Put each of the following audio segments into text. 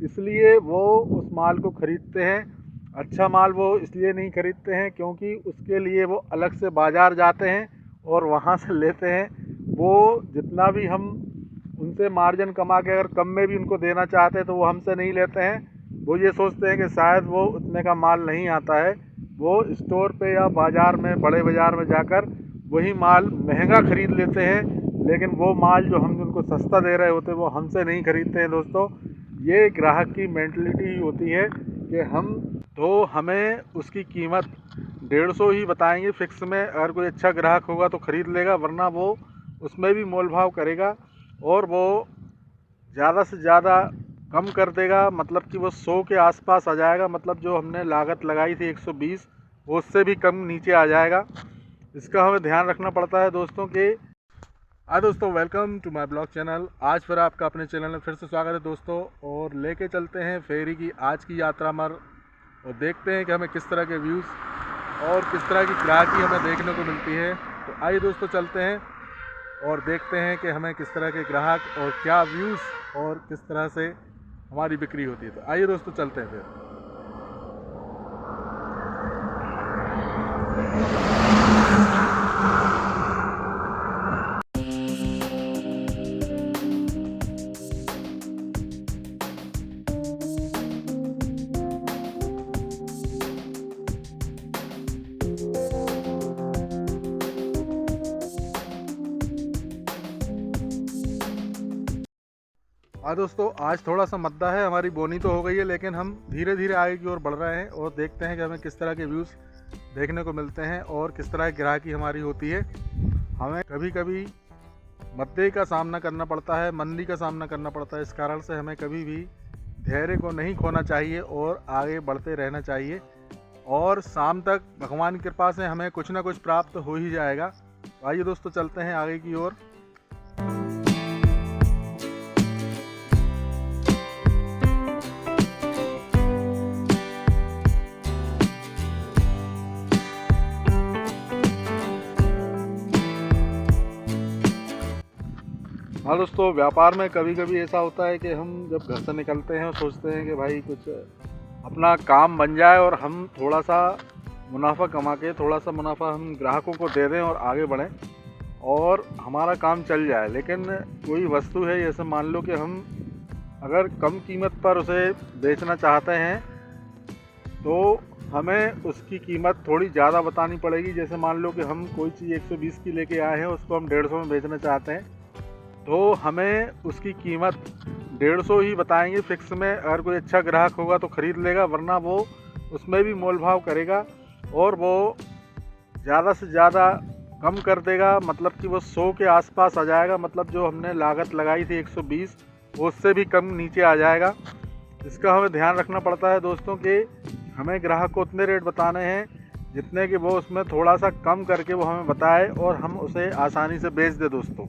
इसलिए वो उस माल को ख़रीदते हैं। अच्छा माल वो इसलिए नहीं खरीदते हैं क्योंकि उसके लिए वो अलग से बाज़ार जाते हैं और वहाँ से लेते हैं। वो जितना भी हम उनसे मार्जिन कमा के अगर कम में भी उनको देना चाहते हैं तो वो हमसे नहीं लेते हैं। वो ये सोचते हैं कि शायद वो उतने का माल नहीं आता है। वो स्टोर पे या बाज़ार में, बड़े बाज़ार में जाकर वही माल महंगा ख़रीद लेते हैं, लेकिन वो माल जो हम उनको सस्ता दे रहे होते हैं वो हमसे नहीं खरीदते हैं। दोस्तों, ये ग्राहक की मेंटलिटी होती है कि हमें उसकी कीमत 150 ही बताएंगे फ़िक्स में। अगर कोई अच्छा ग्राहक होगा तो ख़रीद लेगा, वरना वो उसमें भी मोल भाव करेगा और वो ज़्यादा से ज़्यादा कम कर देगा। मतलब कि वो 100 के आसपास आ जाएगा। मतलब जो हमने लागत लगाई थी 120, वो उससे भी कम नीचे आ जाएगा। इसका हमें ध्यान रखना पड़ता है दोस्तों कि दोस्तों, welcome to my blog channel. आज फिर आपका अपने चैनल में फिर से स्वागत है दोस्तों। और लेके चलते हैं फेरी की आज की यात्रा पर और देखते हैं कि हमें किस तरह के व्यूज़ और किस तरह की ग्राहकी हमें देखने को मिलती है। तो आइए दोस्तों, चलते हैं और देखते हैं कि हमें किस तरह के ग्राहक और क्या व्यूज़ और किस तरह से हमारी बिक्री होती है। तो आइए दोस्तों, चलते हैं फिर। दोस्तों, आज थोड़ा सा मद्दा है। हमारी बोनी तो हो गई है, लेकिन हम धीरे धीरे आगे की ओर बढ़ रहे हैं और देखते हैं कि हमें किस तरह के व्यूज़ देखने को मिलते हैं और किस तरह की ग्राहकी हमारी होती है। हमें कभी कभी मद्दे का सामना करना पड़ता है, मंदी का सामना करना पड़ता है। इस कारण से हमें कभी भी धैर्य को नहीं खोना चाहिए और आगे बढ़ते रहना चाहिए। और शाम तक भगवान की कृपा से हमें कुछ ना कुछ प्राप्त हो ही जाएगा। तो आइए दोस्तों, चलते हैं आगे की ओर। हाँ दोस्तों, व्यापार में कभी कभी ऐसा होता है कि हम जब घर से निकलते हैं और सोचते हैं कि भाई कुछ अपना काम बन जाए और हम थोड़ा सा मुनाफा कमा के थोड़ा सा मुनाफा हम ग्राहकों को दे दें और आगे बढ़ें और हमारा काम चल जाए। लेकिन कोई वस्तु है, जैसे मान लो कि हम अगर कम कीमत पर उसे बेचना चाहते हैं तो हमें उसकी कीमत थोड़ी ज़्यादा बतानी पड़ेगी। जैसे मान लो कि हम कोई चीज़ 120 की लेके आए हैं, उसको हम 150 में बेचना चाहते हैं, तो हमें उसकी कीमत 150 ही बताएंगे फ़िक्स में। अगर कोई अच्छा ग्राहक होगा तो ख़रीद लेगा, वरना वो उसमें भी मोल भाव करेगा और वो ज़्यादा से ज़्यादा कम कर देगा। मतलब कि वो 100 के आसपास आ जाएगा। मतलब जो हमने लागत लगाई थी 120, वो उससे भी कम नीचे आ जाएगा। इसका हमें ध्यान रखना पड़ता है दोस्तों कि हमें ग्राहक को उतने रेट बताने हैं जितने कि वो उसमें थोड़ा सा कम करके वो हमें बताए और हम उसे आसानी से बेच दे दोस्तों।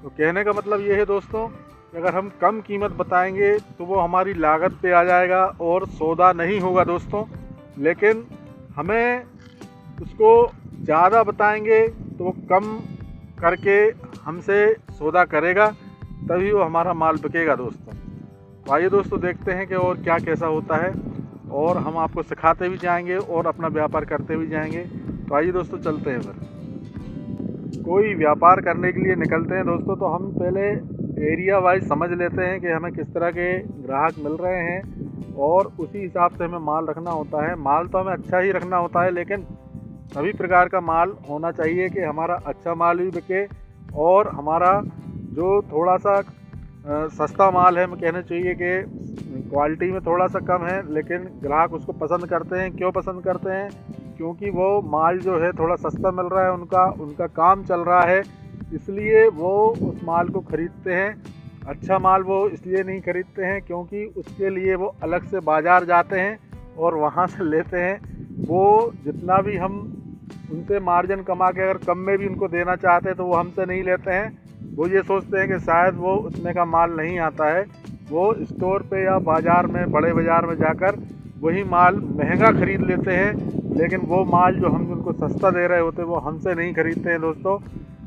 तो कहने का मतलब ये है दोस्तों कि अगर हम कम कीमत बताएंगे तो वो हमारी लागत पे आ जाएगा और सौदा नहीं होगा दोस्तों। लेकिन हमें उसको ज़्यादा बताएंगे तो वो कम करके हमसे सौदा करेगा, तभी वो हमारा माल बिकेगा दोस्तों। तो आइए दोस्तों, देखते हैं कि और क्या कैसा होता है और हम आपको सिखाते भी जाएंगे और अपना व्यापार करते भी जाएंगे। तो आइए दोस्तों, चलते हैं फिर। कोई व्यापार करने के लिए निकलते हैं दोस्तों तो हम पहले एरिया वाइज समझ लेते हैं कि हमें किस तरह के ग्राहक मिल रहे हैं और उसी हिसाब से हमें माल रखना होता है। माल तो हमें अच्छा ही रखना होता है, लेकिन सभी प्रकार का माल होना चाहिए कि हमारा अच्छा माल भी बिके और हमारा जो थोड़ा सा सस्ता माल है, हमें कहना चाहिए कि क्वालिटी में थोड़ा सा कम है, लेकिन ग्राहक उसको पसंद करते हैं। क्यों पसंद करते हैं? क्योंकि वो माल जो है थोड़ा सस्ता मिल रहा है, उनका काम चल रहा है, इसलिए वो उस माल को ख़रीदते हैं। अच्छा माल वो इसलिए नहीं खरीदते हैं क्योंकि उसके लिए वो अलग से बाज़ार जाते हैं और वहाँ से लेते हैं। वो जितना भी हम उनसे मार्जिन कमा के अगर कम में भी उनको देना चाहते हैं तो वो हमसे नहीं लेते हैं। वो ये सोचते हैं कि शायद वो उतने का माल नहीं आता है। वो स्टोर पे या बाज़ार में, बड़े बाज़ार में जाकर वही माल महंगा ख़रीद लेते हैं, लेकिन वो माल जो हम उनको सस्ता दे रहे होते हैं वो हमसे नहीं खरीदते हैं दोस्तों।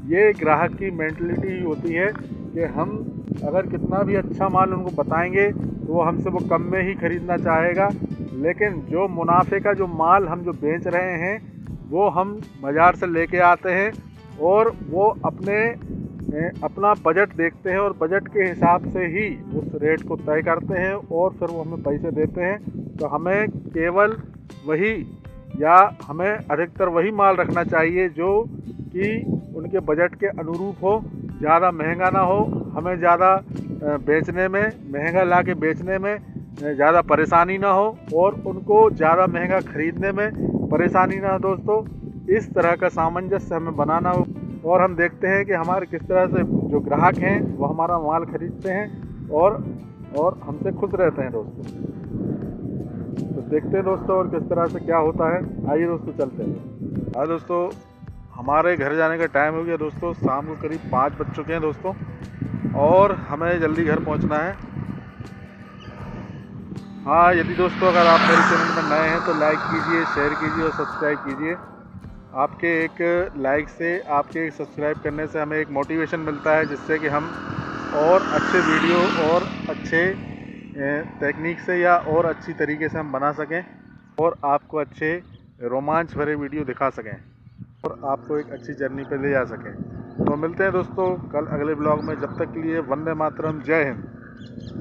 ये ग्राहक की मेंटलिटी होती है कि हम अगर कितना भी अच्छा माल उनको बताएंगे तो वो हमसे वो कम में ही खरीदना चाहेगा। लेकिन जो मुनाफे का जो माल हम जो बेच रहे हैं वो हम बाज़ार से लेके आते हैं और वो अपना बजट देखते हैं और बजट के हिसाब से ही उस रेट को तय करते हैं और फिर वो हमें पैसे देते हैं। तो हमें केवल वही या हमें अधिकतर वही माल रखना चाहिए जो कि उनके बजट के अनुरूप हो, ज़्यादा महंगा ना हो, हमें ज़्यादा बेचने में महंगा ला के बेचने में ज़्यादा परेशानी ना हो और उनको ज़्यादा महंगा खरीदने में परेशानी ना हो। दोस्तों, इस तरह का सामंजस्य हमें बनाना हो और हम देखते हैं कि हमारे किस तरह से जो ग्राहक हैं वो हमारा माल खरीदते हैं और हमसे खुश रहते हैं। दोस्तों, तो देखते हैं दोस्तों और किस तरह से क्या होता है। आइए दोस्तों चलते हैं। हाँ दोस्तों, हमारे घर जाने का टाइम हो गया दोस्तों। शाम को करीब 5 बज चुके हैं दोस्तों और हमें जल्दी घर पहुंचना है। हाँ, यदि दोस्तों अगर आप मेरे चैनल में नए हैं तो लाइक कीजिए, शेयर कीजिए और सब्सक्राइब कीजिए। आपके एक लाइक से, आपके एक सब्सक्राइब करने से हमें एक मोटिवेशन मिलता है जिससे कि हम और अच्छे वीडियो और अच्छे टेक्निक से या और अच्छी तरीके से हम बना सकें और आपको अच्छे रोमांच भरे वीडियो दिखा सकें और आपको एक अच्छी जर्नी पे ले जा सकें। तो मिलते हैं दोस्तों कल अगले ब्लॉग में। जब तक के लिए वंदे मातरम, जय हिंद।